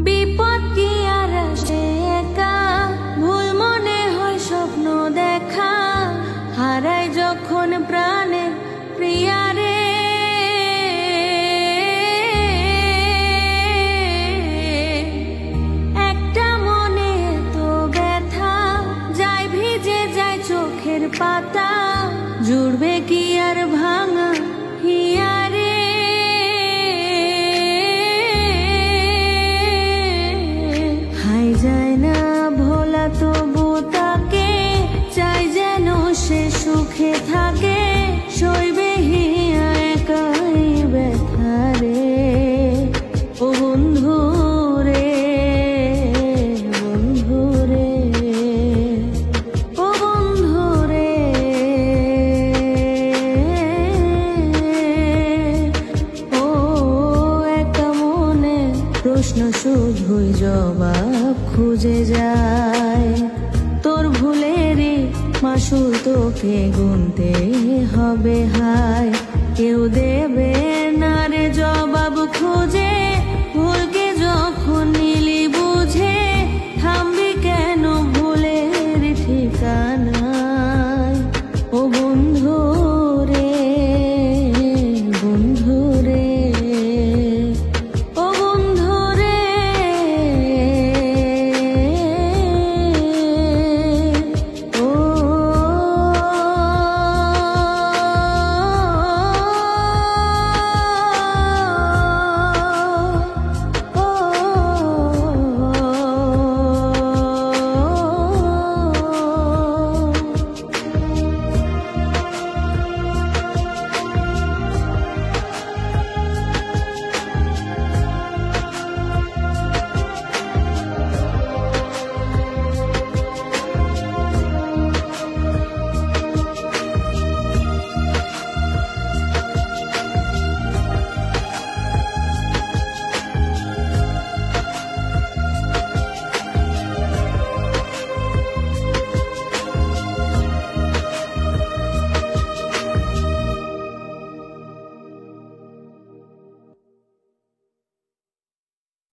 বিপদ কি আর আসে একা, ভুল মনে হয় স্বপ্ন দেখা, হারায় যখন প্রাণের প্রিয়ারে। একটা মনে তো ব্যথা, যায় ভিজে যায় চোখের পাতা, জুড়বে কি আর ভাঙা হিয়ারে। হাই যায় না ভোলা তবু তাকে, চাই যেন সে সুখে থাকে, সইবে হিয়া একাই ব্যথারে। ও বন্ধু রে, বন্ধু রে, ও বন্ধু রে, ও একা মনে প্রশ্ন শুধুই জবাব খুঁজে যায়। তোর ভুলেরই মাসুল তোকে গুনতে হবে হায়, কেউ দেবে না রে জবাব খুঁজে।